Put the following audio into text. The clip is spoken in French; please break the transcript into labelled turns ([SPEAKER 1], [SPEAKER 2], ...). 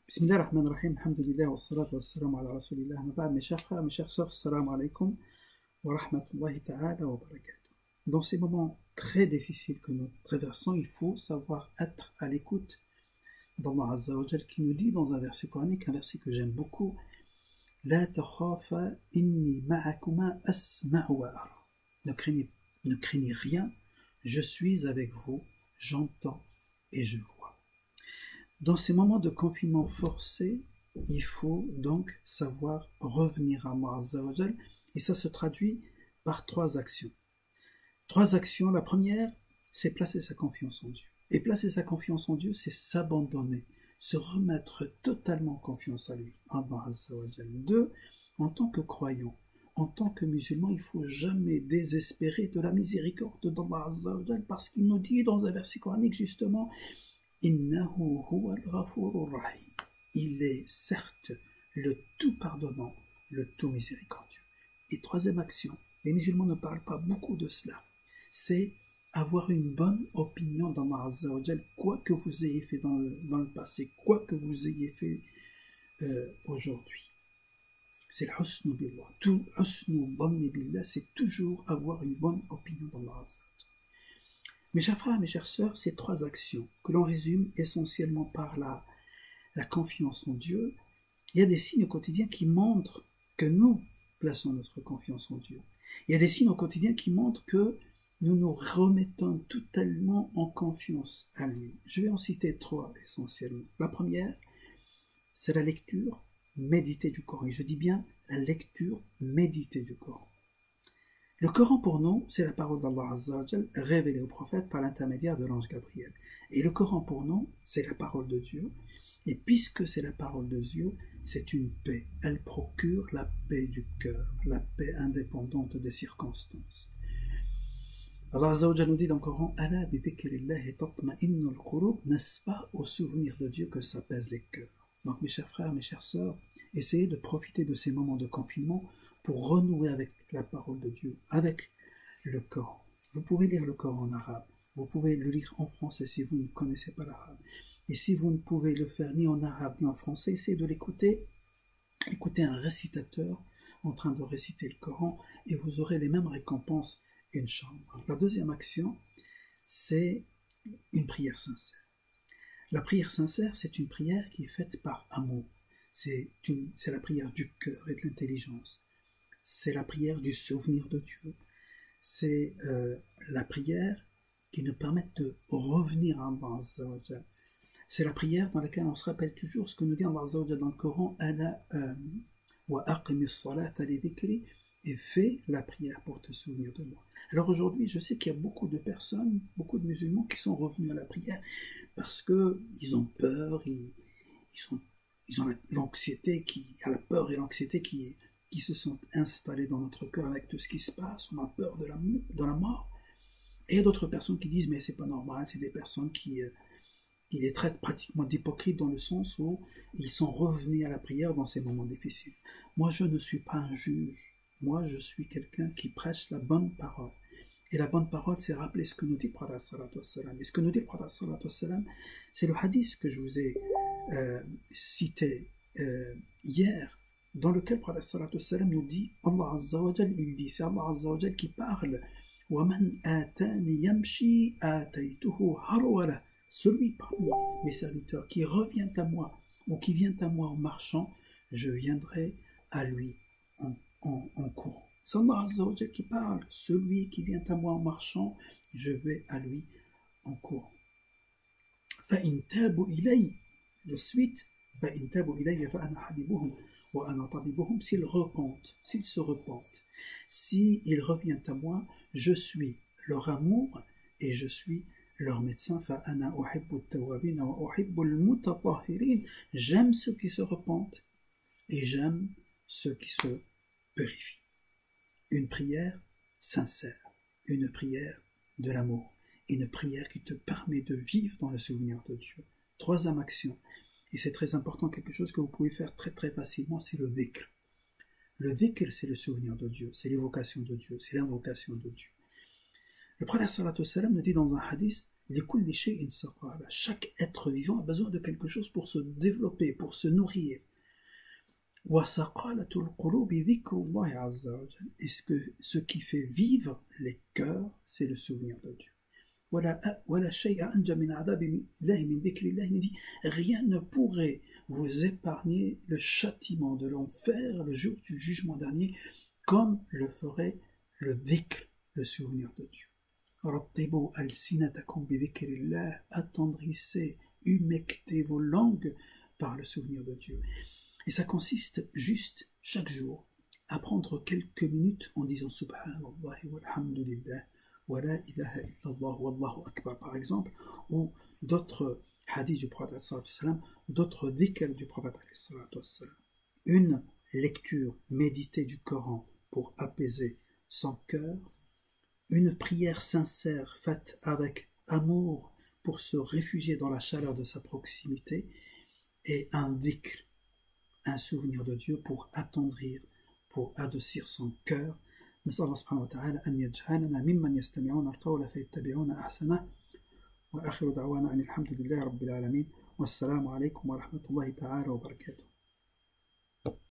[SPEAKER 1] Bismillah ar-Rahman ar-Rahim, alhamdulillah, wa salatu wa salam ala rasulillah, ma ba'd, mes chers frères, mes chères sœurs, salam alaikum wa rahmatullahi ta'ala wa barakatuh. Dans ces moments très difficiles que nous traversons, il faut savoir être à l'écoute d'Allah Azza wa Jal qui nous dit dans un verset coranique, un verset que j'aime beaucoup, La takhafa inni ma'akuma asma'u wa ara. Ne craignez rien, je suis avec vous, j'entends et je vois. Dans ces moments de confinement forcé, il faut donc savoir revenir à Allah Azza wa Jal, et ça se traduit par trois actions. Trois actions, la première, c'est placer sa confiance en Dieu. Et placer sa confiance en Dieu, c'est s'abandonner, se remettre totalement en confiance à lui, Allah Azza wa Jal. Deux, en tant que croyant, en tant que musulman, il ne faut jamais désespérer de la miséricorde d'Allah Azza wa Jal, parce qu'il nous dit dans un verset coranique justement, Innahu huwa al-ghafurur rahim. Il est certes le tout pardonnant, le tout miséricordieux. Et troisième action, les musulmans ne parlent pas beaucoup de cela, c'est avoir une bonne opinion d'Allah Azza wa Jal, quoi que vous ayez fait dans le passé, quoi que vous ayez fait aujourd'hui. C'est le husnu billah. Tout husnu dhanni billah, c'est toujours avoir une bonne opinion d'Allah Azza wa Jal. Mes chers frères, mes chères sœurs, ces trois actions que l'on résume essentiellement par la confiance en Dieu, il y a des signes au quotidien qui montrent que nous plaçons notre confiance en Dieu. Il y a des signes au quotidien qui montrent que nous nous remettons totalement en confiance à lui. Je vais en citer trois essentiellement. La première, c'est la lecture méditée du Coran. Et je dis bien la lecture méditée du Coran. Le Coran pour nous, c'est la parole d'Allah Azza wa Jal révélée au prophète par l'intermédiaire de l'ange Gabriel. Et le Coran pour nous, c'est la parole de Dieu. Et puisque c'est la parole de Dieu, c'est une paix. Elle procure la paix du cœur, la paix indépendante des circonstances. Allah Azza wa Jal nous dit dans le Coran, Ala bi dhikrillahi tatma'innul qulub, n'est-ce pas au souvenir de Dieu que s'apaisent les cœurs. Donc mes chers frères, mes chères sœurs, essayez de profiter de ces moments de confinement pour renouer avec la parole de Dieu, avec le Coran. Vous pouvez lire le Coran en arabe, vous pouvez le lire en français si vous ne connaissez pas l'arabe. Et si vous ne pouvez le faire ni en arabe ni en français, essayez de l'écouter. Écoutez un récitateur en train de réciter le Coran et vous aurez les mêmes récompenses, Inch'Allah. La deuxième action, c'est une prière sincère. La prière sincère, c'est une prière qui est faite par amour. C'est la prière du cœur et de l'intelligence. C'est la prière du souvenir de Dieu. C'est la prière qui nous permet de revenir à Allah Azza wa Jal. C'est la prière dans laquelle on se rappelle toujours ce que nous dit Allah Azza wa Jal dans le Coran, wa aqimis salata li dhikri, et fais la prière pour te souvenir de moi. Alors aujourd'hui, je sais qu'il y a beaucoup de personnes, beaucoup de musulmans qui sont revenus à la prière parce qu'ils ont peur, ils ont l'anxiété, il y a la peur et l'anxiété qui se sont installés dans notre cœur avec tout ce qui se passe, on a peur de la mort. Et il y a d'autres personnes qui disent mais c'est pas normal, c'est des personnes qui les traitent pratiquement d'hypocrites dans le sens où ils sont revenus à la prière dans ces moments difficiles. Moi je ne suis pas un juge, moi je suis quelqu'un qui prêche la bonne parole. Et la bonne parole, c'est rappeler ce que nous dit le prophète sallallahu alayhi wa sallam. Et ce que nous dit le prophète sallallahu alayhi wa sallam, c'est le hadith que je vous ai cité hier, dans lequel le prophète sallallahu alayhi wa sallam nous dit, Allah Azza wa Jal, il dit, c'est Allah Azza wa Jal qui parle, وَمَنْ آتَانِ يَمْشِي آتَيْتُهُ هَرْوَلَهُ. Celui parmi mes serviteurs qui revient à moi, ou qui vient à moi en marchant, je viendrai à lui en courant. C'est Allah Azza wa Jal qui parle, celui qui vient à moi en marchant, je vais à lui en courant. فَإِنْ تَابُوا إِلَيْهِ, de suite, فَإِنْ تَابُوا إِلَيْهِ فَأَنَا حَبِيبُهُمْ وَأَنَا طَبِيبُهُمْ, s'ils se repentent, s'ils reviennent à moi, je suis leur amour et je suis leur médecin. فَأَنَا أُحِبُّ التَّوَّابِينَ وَأُحِبُّ الْمُتَطَهِّرِينَ. J'aime ceux qui se repentent et j'aime ceux qui se purifient. Une prière sincère, une prière de l'amour, une prière qui te permet de vivre dans le souvenir de Dieu. Troisième action, et c'est très important, quelque chose que vous pouvez faire très très facilement, c'est le dhikr. Le dhikr, c'est le souvenir de Dieu, c'est l'évocation de Dieu, c'est l'invocation de Dieu. Le prophète sallallahu alayhi wa sallam nous dit dans un hadith, chaque être vivant a besoin de quelque chose pour se développer, pour se nourrir. Et ce qui fait vivre les cœurs, c'est le souvenir de Dieu. Il dit, rien ne pourrait vous épargner le châtiment de l'enfer le jour du jugement dernier, comme le ferait le dhikr, le souvenir de Dieu. Attendrissez, humectez vos langues par le souvenir de Dieu. Et ça consiste juste, chaque jour, à prendre quelques minutes en disant Subhanallah walhamdulillah wa la ilaha illallah wallahu akbar, par exemple, ou d'autres hadiths du prophète sallallahu alayhi wa sallam, d'autres dhikrs du prophète sallallahu alayhi wa sallam. Une lecture méditée du Coran pour apaiser son cœur, une prière sincère faite avec amour pour se réfugier dans la chaleur de sa proximité, et un dhikr, un souvenir de Dieu pour attendrir, pour adoucir son cœur. نسأل الله سبحانه وتعالى أن يجعلنا ممن يستمعون القول فيتبعون أحسنه وآخر دعوانا أن الحمد لله رب العالمين والسلام عليكم ورحمة الله تعالى وبركاته.